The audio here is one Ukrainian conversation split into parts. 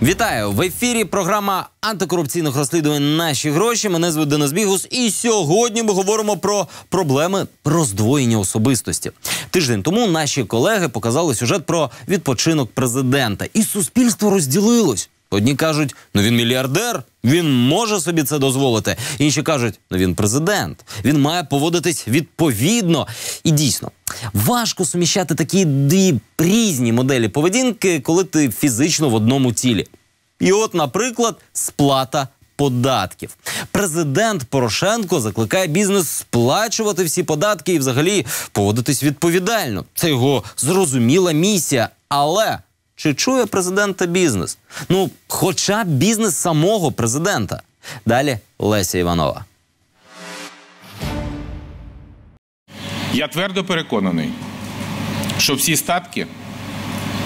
Вітаю! В ефірі програма антикорупційних розслідувань «Наші гроші». Мене звуть Денис Бігус. І сьогодні ми говоримо про проблеми роздвоєння особистості. Тиждень тому наші колеги показали сюжет про відпочинок президента. І суспільство розділилось. Одні кажуть, він мільярдер, він може собі це дозволити. Інші кажуть, він президент, він має поводитись відповідно. І дійсно, важко суміщати такі дві різні моделі поведінки, коли ти фізично в одному тілі. І от, наприклад, сплата податків. Президент Порошенко закликає бізнес сплачувати всі податки і взагалі поводитись відповідально. Це його зрозуміла місія. Але чи чує президента бізнес? Хоча б бізнес самого президента. Далі Леся Іванова. Я твердо переконаний, що всі статки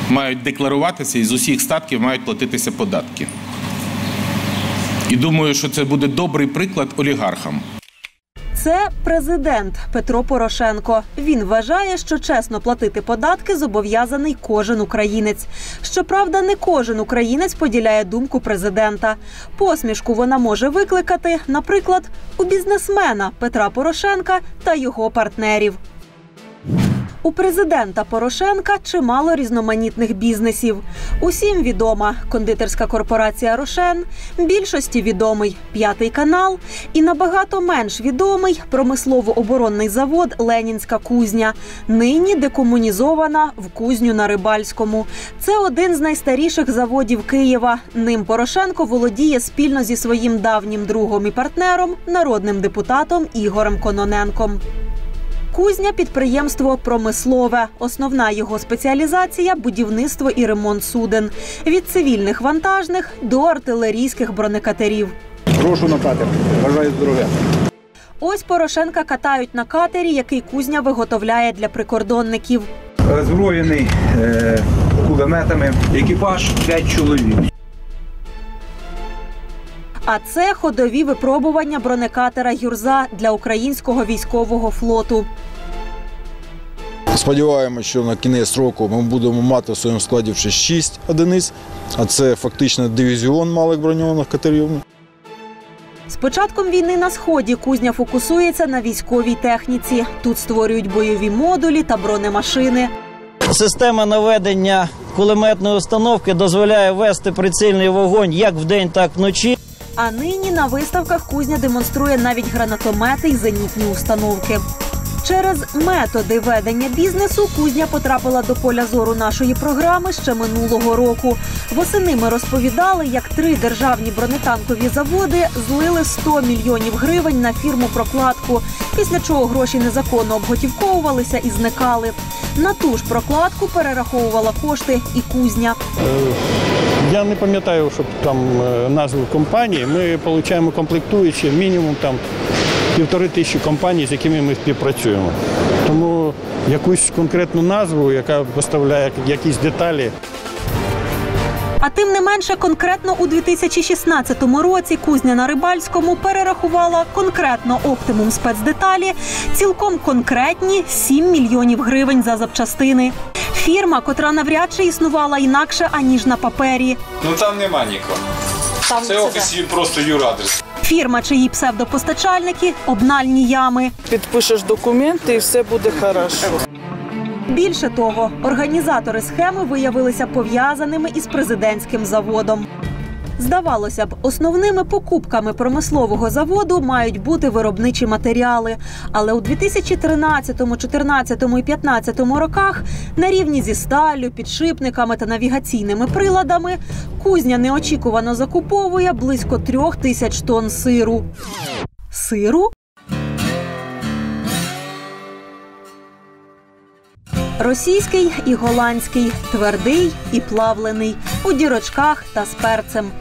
мають декларуватися і з усіх статків мають платитися податки. І думаю, що це буде добрий приклад олігархам. Це президент Петро Порошенко. Він вважає, що чесно платити податки зобов'язаний кожен українець. Щоправда, не кожен українець поділяє думку президента. Посмішку вона може викликати, наприклад, у бізнесмена Петра Порошенка та його партнерів. У президента Порошенка чимало різноманітних бізнесів. Усім відома кондитерська корпорація «Рошен», більшості відомий «П'ятий канал» і набагато менш відомий промислово-оборонний завод «Ленінська кузня», нині декомунізована в кузню на Рибальському. Це один з найстаріших заводів Києва. Ним Порошенко володіє спільно зі своїм давнім другом і партнером, народним депутатом Ігорем Кононенком. Кузня – підприємство промислове. Основна його спеціалізація – будівництво і ремонт суден. Від цивільних вантажних до артилерійських бронекатерів. Прошу на катер. Бажаю здоров'я. Ось Порошенка катають на катері, який кузня виготовляє для прикордонників. Озброєний кулеметами. Екіпаж 5 чоловік. А це ходові випробування бронекатера «Юрза» для українського військового флоту. Сподіваємося, що на кінець року ми будемо мати в своєму складі вже 6 одиниць, а це фактично дивізіон малих броньованих катерів. З початком війни на Сході кузня фокусується на військовій техніці. Тут створюють бойові модулі та бронемашини. Система наведення кулеметної установки дозволяє вести прицільний вогонь як вдень, так і вночі. А нині на виставках кузня демонструє навіть гранатомети й зенітні установки. Через методи ведення бізнесу кузня потрапила до поля зору нашої програми ще минулого року. Восени ми розповідали, як 3 державні бронетанкові заводи злили 100 мільйонів гривень на фірму-прокладку, після чого гроші незаконно обготівковувалися і зникали. На ту ж прокладку перераховувала кошти і кузня. Я не пам'ятаю, щоб там назву компанії. Ми отримуємо комплектуючі мінімум 1500 компаній, з якими ми співпрацюємо. Тому якусь конкретну назву, яка поставляє якісь деталі. А тим не менше, конкретно у 2016 році кузня на Рибальському перерахувала конкретно оптимум спецдеталі, цілком конкретні 7 мільйонів гривень за запчастини. Фірма, котра навряд чи існувала інакше, аніж на папері. Там нема нікого. Це офіс просто юрадрес. Фірма, чиї псевдопостачальники – обнальні ями. Підпишеш документи і все буде хорошо. Більше того, організатори схеми виявилися пов'язаними із президентським заводом. Здавалося б, основними покупками промислового заводу мають бути виробничі матеріали. Але у 2013, 2014 і 2015 роках на рівні зі сталлю, підшипниками та навігаційними приладами кузня неочікувано закуповує близько 3000 тонн сиру. Сиру? Російський і голландський, твердий і плавлений, у дірочках та з перцем.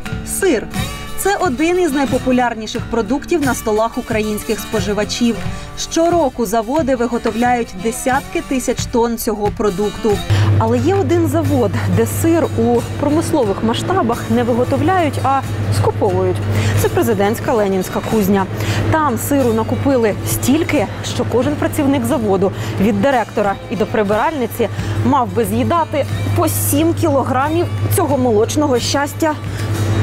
Сир – це один із найпопулярніших продуктів на столах українських споживачів. Щороку заводи виготовляють десятки тисяч тонн цього продукту. Але є один завод, де сир у промислових масштабах не виготовляють, а скуповують. Це президентська Ленінська кузня. Там сиру накупили стільки, що кожен працівник заводу, від директора і до прибиральниці, мав би з'їдати по 7 кілограмів цього молочного щастя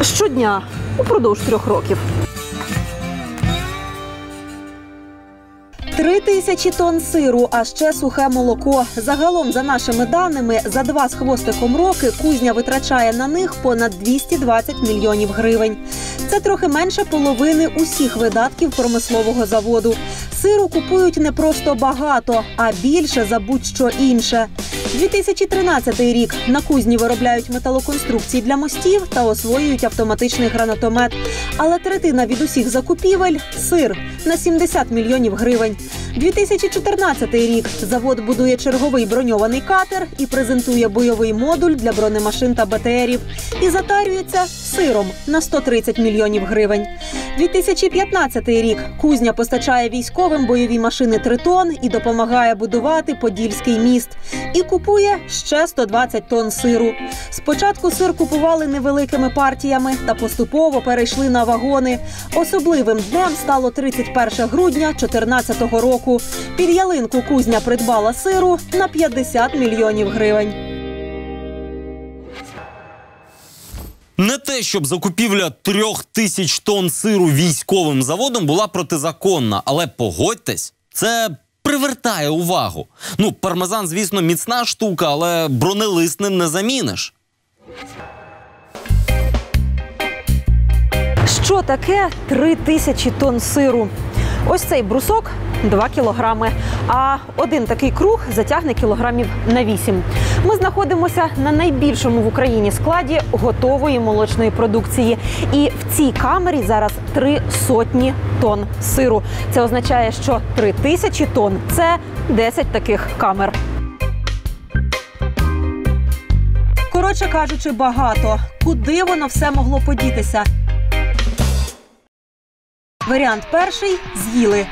щодня упродовж 3 років. 3000 тонн сиру, а ще сухе молоко. Загалом, за нашими даними, за 2 з хвостиком роки кузня витрачає на них понад 220 мільйонів гривень. Це трохи менше половини усіх видатків промислового заводу. Сиру купують не просто багато, а більше за будь-що інше. 2013 рік на кузні виробляють металоконструкції для мостів та освоюють автоматичний гранатомет. Але третина від усіх закупівель – сир на 70 мільйонів гривень. 2014 рік завод будує черговий броньований катер і презентує бойовий модуль для бронемашин та БТРів. І затарюється сиром на 130 мільйонів гривень. 2015 рік кузня постачає військовим бойові машини «Тритон» і допомагає будувати Подільський міст. І купує ще 120 тонн сиру. Спочатку сир купували невеликими партіями та поступово перейшли на вагони. Особливим днем стало 31 грудня 2014 року. Під ялинку кузня придбала сиру на 50 мільйонів гривень. Не те, щоб закупівля 3000 тонн сиру військовим заводом була протизаконна, але погодьтесь, це привертає увагу. Ну, пармезан, звісно, міцна штука, але бронелист ним не заміниш. Що таке 3000 тонн сиру? Ось цей брусок – 2 кілограми, а один такий круг затягне кілограмів на 8. Ми знаходимося на найбільшому в Україні складі готової молочної продукції. І в цій камері зараз 300 тонн сиру. Це означає, що 3000 тонн – це 10 таких камер. Коротше кажучи, багато. Куди воно все могло подітися? Варіант перший – з'їли.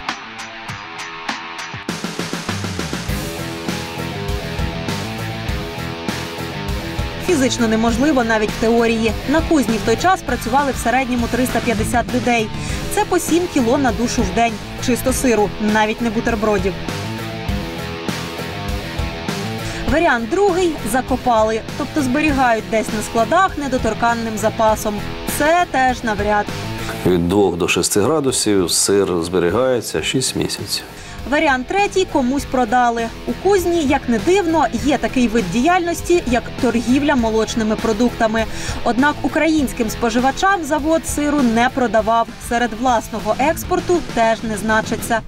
Фізично неможливо навіть в теорії. На кузні в той час працювали в середньому 350 людей. Це по 7 кіло на душу в день. Чисто сиру, навіть не бутербродів. Варіант другий – закопали. Тобто зберігають десь на складах недоторканним запасом. Це теж навряд. Від 2 до 6 градусів сир зберігається 6 місяців. Варіант третій – комусь продали. У кузні, як не дивно, є такий вид діяльності, як торгівля молочними продуктами. Однак українським споживачам завод сиру не продавав. Серед власного експорту теж не значиться.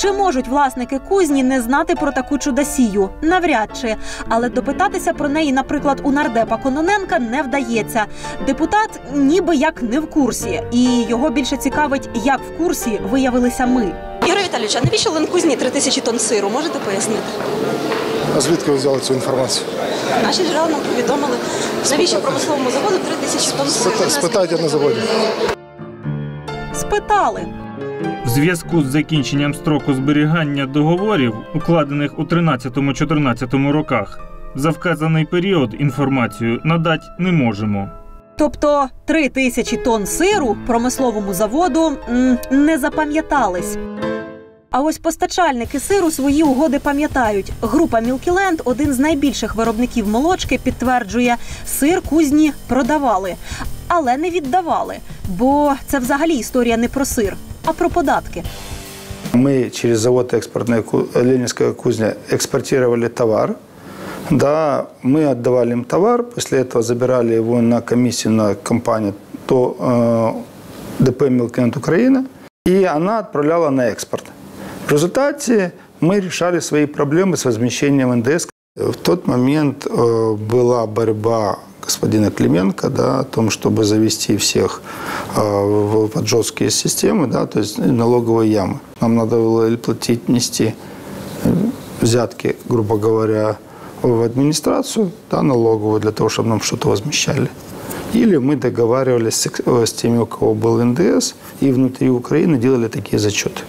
Чи можуть власники кузні не знати про таку чудосію? Навряд чи. Але допитатися про неї, наприклад, у нардепа Кононенка не вдається. Депутат ніби як не в курсі. І його більше цікавить, як в курсі виявилися ми. Ігор Віталійович, а навіщо Ленкузні 3000 тонн сиру? Можете пояснити? А звідки ви взяли цю інформацію? Наші джерела нам повідомили, навіщо промисловому заводу 3000 тонн сиру. Спитайте на заводі. Спитали. В зв'язку з закінченням строку зберігання договорів, укладених у 13-14 роках, за вказаний період інформацію надати не можемо. Тобто 3000 тонн сиру промисловому заводу не запам'ятались. А ось постачальники сиру свої угоди пам'ятають. Група Мілкіленд, один з найбільших виробників молочки, підтверджує, сир кузні продавали, але не віддавали. Бо це взагалі історія не про сир, а про податки. Мы через завод экспортная Ленинская кузня экспортировали товар. Да, мы отдавали им товар, после этого забирали его на комиссию на компанию ДП «Мілкіленд Украина», и она отправляла на экспорт. В результате мы решали свои проблемы с возмещением НДС. В тот момент была борьба господина Клименко, да, о том, чтобы завести всех под жесткие системы, да, то есть налоговые ямы. Нам надо было платить, нести взятки, грубо говоря, в администрацию, да, налоговую, для того, чтобы нам что-то возмещали. Или мы договаривались с теми, у кого был НДС, и внутри Украины делали такие зачеты.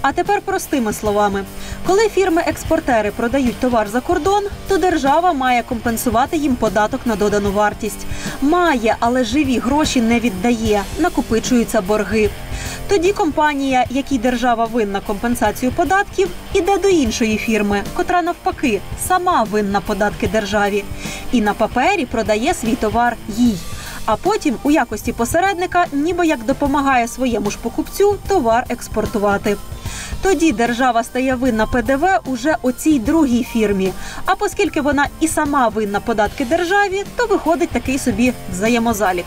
А тепер простими словами. Коли фірми-експортери продають товар за кордон, то держава має компенсувати їм податок на додану вартість. Має, але живі гроші не віддає, накопичуються борги. Тоді компанія, якій держава винна компенсацію податків, іде до іншої фірми, котра навпаки сама винна податки державі. І на папері продає свій товар їй. А потім у якості посередника ніби як допомагає своєму ж покупцю товар експортувати. Тоді держава стає винна ПДВ уже оцій другій фірмі. А оскільки вона і сама винна податки державі, то виходить такий собі взаємозалік.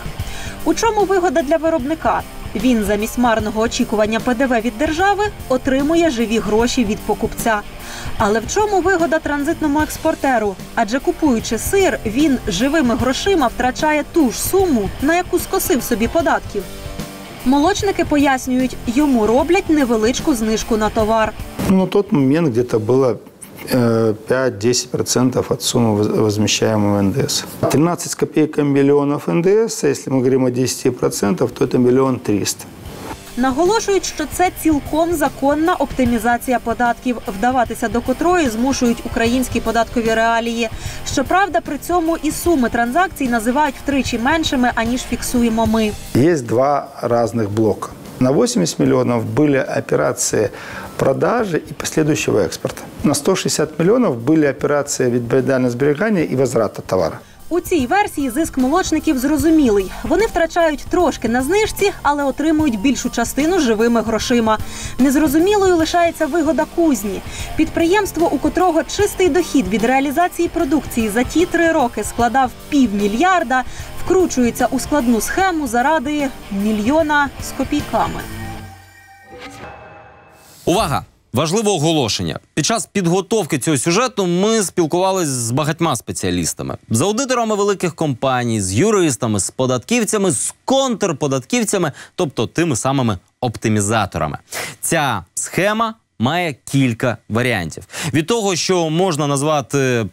У чому вигода для виробника? Він замість марного очікування ПДВ від держави отримує живі гроші від покупця. Але в чому вигода транзитному експортеру? Адже купуючи сир, він живими грошима втрачає ту ж суму, на яку скосив собі податків. Молочники пояснюють, йому роблять невеличку знижку на товар. На тот момент где-то было 5-10% от суммы возмещаемого НДС. 13 с копейками миллионов НДС, если мы говорим о 10%, то это 1 300 000. Наголошують, що це цілком законна оптимізація податків, вдаватися до котрої змушують українські податкові реалії. Щоправда, при цьому і суми транзакцій називають втричі меншими, аніж фіксуємо ми. Є два різних блока. На 80 миллионов были операции продажи и последующего экспорта. На 160 миллионов были операции відповідального зберігання і возврата товару. У цій версії зиск молочників зрозумілий. Вони втрачають трошки на знижці, але отримують більшу частину живими грошима. Незрозумілою лишається вигода кузні. Підприємство, у котрого чистий дохід від реалізації продукції за ті 3 роки складав $500 000, вкручується у складну схему заради $1 мільйона з копійками. Увага! Важливе оголошення. Під час підготовки цього сюжету ми спілкувалися з багатьма спеціалістами. З аудиторами великих компаній, з юристами, з податківцями, з контрподатківцями, тобто тими самими оптимізаторами. Ця схема має кілька варіантів. Від того, що можна назвати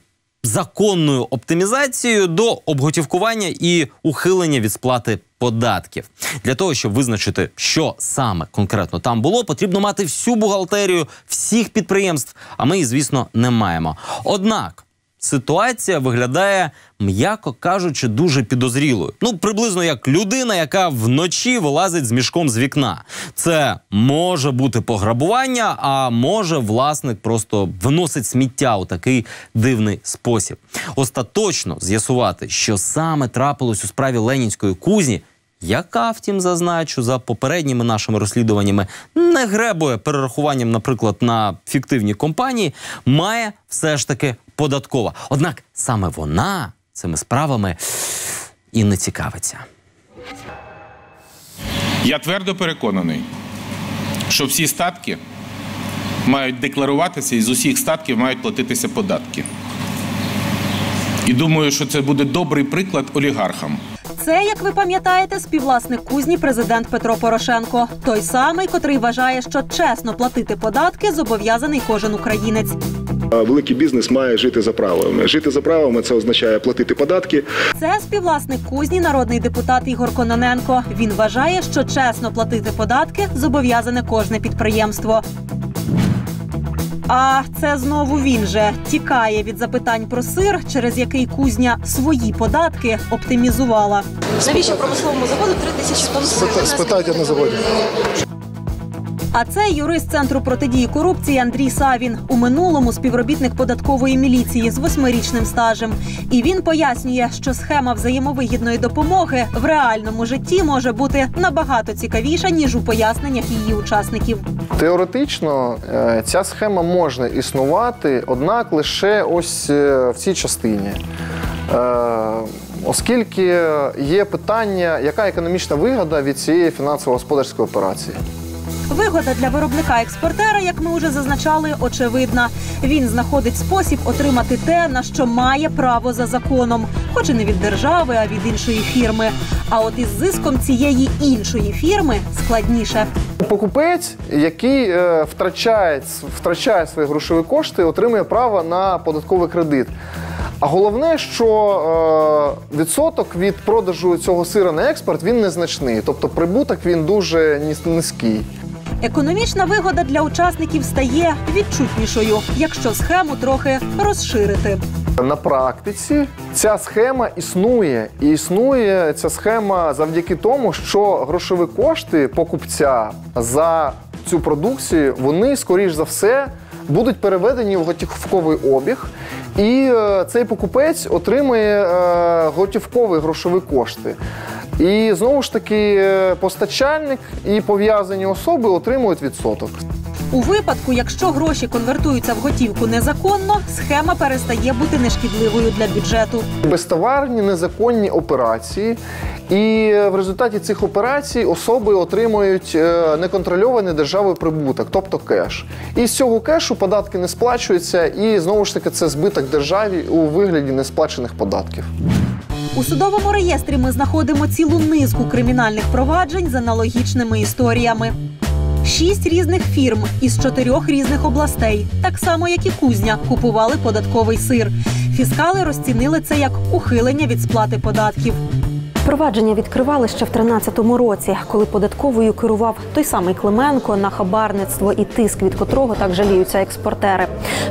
законною оптимізацією, до обготівкування і ухилення від сплати податків. Для того, щоб визначити, що саме конкретно там було, потрібно мати всю бухгалтерію всіх підприємств, а ми її, звісно, не маємо. Однак ситуація виглядає, м'яко кажучи, дуже підозрілою. Приблизно як людина, яка вночі вилазить з мішком з вікна. Це може бути пограбування, а може власник просто виносить сміття у такий дивний спосіб. Остаточно з'ясувати, що саме трапилось у справі Ленінської кузні, яка, втім, зазначу, за попередніми нашими розслідуваннями не гребує перерахуванням, наприклад, на фіктивні компанії, має все ж таки податкова. Однак саме вона цими справами і не цікавиться. Я твердо переконаний, що всі статки мають декларуватися і з усіх статків мають платитися податки. І думаю, що це буде добрий приклад олігархам. Це, як ви пам'ятаєте, співвласник кузні президент Петро Порошенко. Той самий, котрий вважає, що чесно платити податки зобов'язаний кожен українець. Великий бізнес має жити за правилами. Жити за правилами – це означає платити податки. Це співвласник кузні, народний депутат Ігор Кононенко. Він вважає, що чесно платити податки зобов'язане кожне підприємство. А це знову він же тікає від запитань про сир, через який кузня свої податки оптимізувала. Навіщо промисловому заводу 3000 тонн сиру? Спитайте на заводі. А це юрист Центру протидії корупції Андрій Савін. У минулому співробітник податкової міліції з 8-річним стажем. І він пояснює, що схема взаємовигідної допомоги в реальному житті може бути набагато цікавіша, ніж у поясненнях її учасників. Теоретично ця схема може існувати, однак лише ось в цій частині. Оскільки є питання, яка економічна вигода від цієї фінансово-господарської операції. Вигода для виробника-експортера, як ми вже зазначали, очевидна. Він знаходить спосіб отримати те, на що має право за законом. Хоч і не від держави, а від іншої фірми. А от із зиском цієї іншої фірми складніше. Покупець, який втрачає свої грошові кошти, отримує право на податковий кредит. А головне, що відсоток від продажу цього сира на експорт, він незначний. Тобто прибуток він дуже низький. Економічна вигода для учасників стає відчутнішою, якщо схему трохи розширити. На практиці ця схема існує. І існує ця схема завдяки тому, що грошові кошти покупця за цю продукцію, вони, скоріш за все, будуть переведені в готівковий обіг. І цей покупець отримує готівкові грошові кошти. І, знову ж таки, постачальник і пов'язані особи отримують відсоток. У випадку, якщо гроші конвертуються в готівку незаконно, схема перестає бути нешкідливою для бюджету. Безтоварні незаконні операції, і в результаті цих операцій особи отримують неконтрольований державою прибуток, тобто кеш. І з цього кешу податки не сплачуються, і знову ж таки це збиток державі у вигляді несплачених податків. У судовому реєстрі ми знаходимо цілу низку кримінальних проваджень з аналогічними історіями. 6 різних фірм із 4 різних областей, так само як і кузня, купували податковий сир. Фіскали розцінили це як ухилення від сплати податків. Провадження відкривали ще в 2013 році, коли податковою керував той самий Клименко, на хабарництво і тиск, від котрого так жаліються експортери.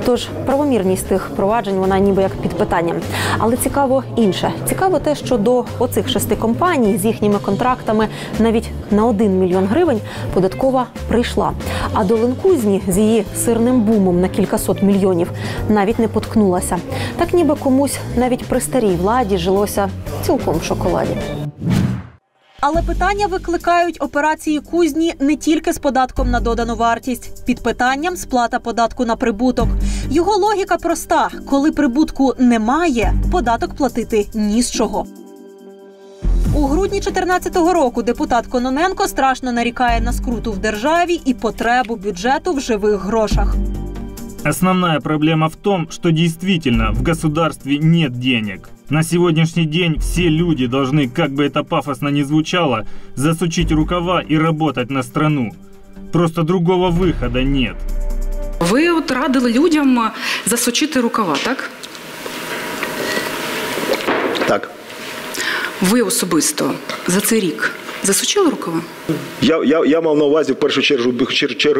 Тож правомірність тих проваджень, вона ніби як під питанням. Але цікаво інше. Цікаво те, що до оцих 6 компаній з їхніми контрактами навіть на 1 мільйон гривень податкова прийшла. А до Ленкузні з її сирним бумом на кількасот мільйонів навіть не поткнулася. Так ніби комусь навіть при старій владі жилося цілком в шоколаді. Але питання викликають операції кузні не тільки з податком на додану вартість. Під питанням сплата податку на прибуток. Його логіка проста. Коли прибутку немає, податок платити ні з чого. У грудні 2014 року депутат Кононенко страшно нарікає на скруту в державі і потребу бюджету в живих грошах. Основная проблема в том, что действительно в государстве нет денег. На сегодняшний день все люди должны, как бы это пафосно ни звучало, засучить рукава и работать на страну. Просто другого выхода нет. Ви от радили людям засучити рукава, так? Так. Ви особисто за цей рік засучили рукава? Я мав на увазі в першу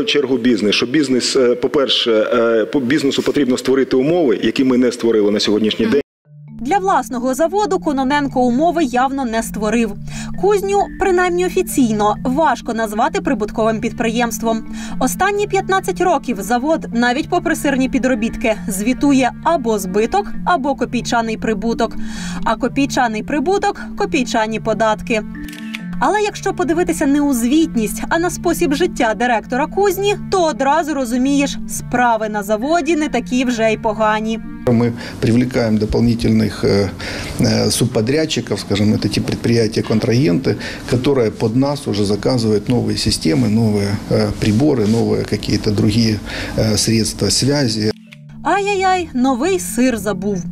чергу бізнес. Що бізнес, по-перше, бізнесу потрібно створити умови, які ми не створили на сьогоднішній день. Для власного заводу Кононенко умови явно не створив. Кузню, принаймні офіційно, важко назвати прибутковим підприємством. Останні 15 років завод, навіть попри сирні підробітки, звітує або збиток, або копійчаний прибуток. А копійчаний прибуток – копійчані податки. Але якщо подивитися не у звітність, а на спосіб життя директора кузні, то одразу розумієш, справи на заводі не такі вже й погані. Мы привлекаем дополнительных субподрядчиков, скажем, это те предприятия-контрагенты, которые под нас уже заказывают новые системы, новые приборы, новые какие-то другие средства связи. Ай-яй-яй, новий сир забув.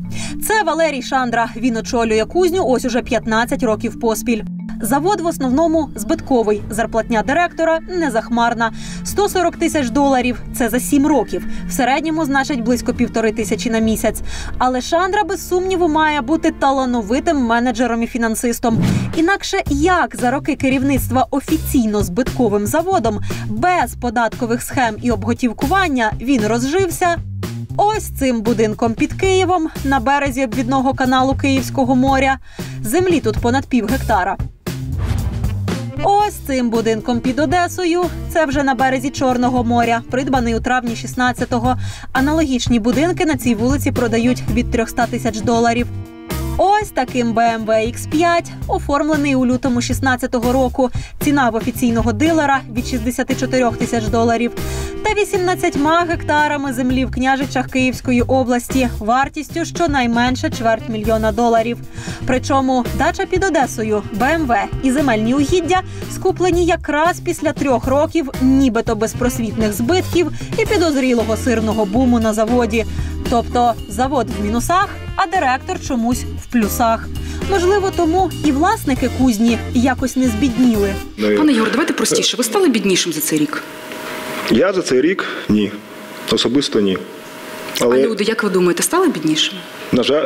Це Валерій Шандра. Він очолює кузню ось уже 15 років поспіль. Завод в основному збитковий. Зарплатня директора незахмарна. $140 тисяч – це за 7 років. В середньому, значить, близько 1500 на місяць. Але Шандра, без сумніву, має бути талановитим менеджером і фінансистом. Інакше як за роки керівництва офіційно збитковим заводом, без податкових схем і обготівкування він розжився? Ось цим будинком під Києвом, на березі обвідного каналу Київського моря. Землі тут понад пів гектара. Ось цим будинком під Одесою, це вже на березі Чорного моря, придбаний у травні 16-го. Аналогічні будинки на цій вулиці продають від $300 тисяч. Ось таким BMW X5, оформлений у лютому 16-го року. Ціна в офіційного дилера від $64 тисяч. Та 18 гектарами землі в Княжичах Київської області, вартістю щонайменше $250 000. Причому дача під Одесою, BMW і земельні угіддя скуплені якраз після 3 років нібито безпросвітних збитків і підозрілого сирного буму на заводі. Тобто завод в мінусах, а директор чомусь в плюсах. Можливо, тому і власники кузні якось не збідніли. Пане Ігор, давайте простіше. Ви стали біднішим за цей рік? Я за цей рік – ні. Особисто ні. Але... А люди, як ви думаєте, стали біднішими?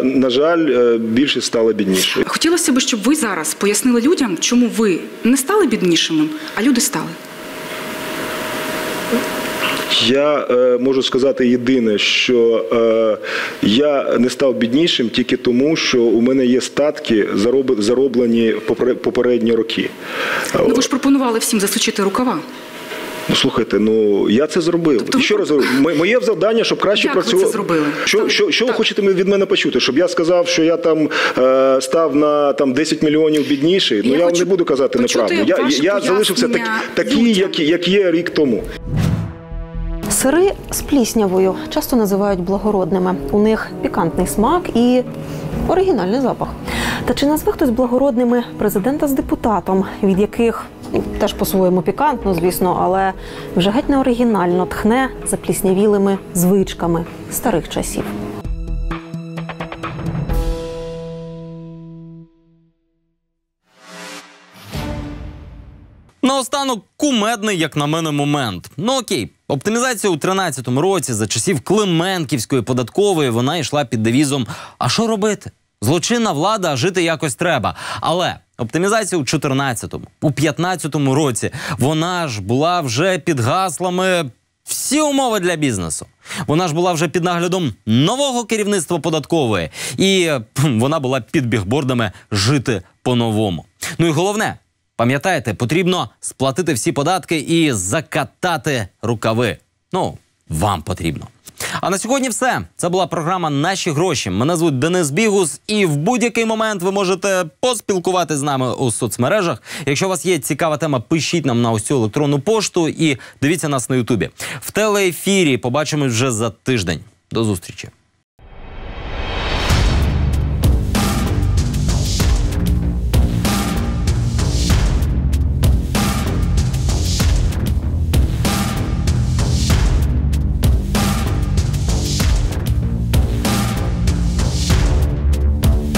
На жаль, більшість стала біднішою. Хотілося б, щоб ви зараз пояснили людям, чому ви не стали біднішими, а люди стали. Я можу сказати єдине, що я не став біднішим тільки тому, що у мене є статки, зароблені попередні роки. Ну ви ж пропонували всім засучити рукава. Ну, слухайте, я це зробив. Тобто Ще раз говорю, моє завдання, щоб краще працювати. Як ви це зробили? Що ви хочете від мене почути? Щоб я сказав, що я там став на 10 мільйонів бідніший? Я вам не буду казати неправду. Я залишився такий, як є рік тому. Сири з пліснявою часто називають благородними. У них пікантний смак і оригінальний запах. Та чи назве хтось благородними президента з депутатом, від яких теж по-своєму пікантно, звісно, але вже геть не оригінально тхне запліснявілими звичками старих часів. Наостанок кумедний, як на мене, момент. Окей, оптимізація у 2013 році за часів Клименківської податкової, вона йшла під девізом «А що робити? Злочинна влада, а жити якось треба». Але оптимізація у 2014-му, у 2015 році, вона ж була вже під гаслами «Всі умови для бізнесу». Вона ж була вже під наглядом нового керівництва податкової. І вона була під бігбордами «Жити по-новому». Ну і головне, пам'ятаєте, потрібно сплатити всі податки і закатати рукави. Вам потрібно. А на сьогодні все. Це була програма «Наші гроші». Мене звуть Денис Бігус, і в будь-який момент ви можете поспілкуватися з нами у соцмережах. Якщо у вас є цікава тема, пишіть нам на ось цю електронну пошту і дивіться нас на Ютубі. В телеефірі побачимось вже за тиждень. До зустрічі.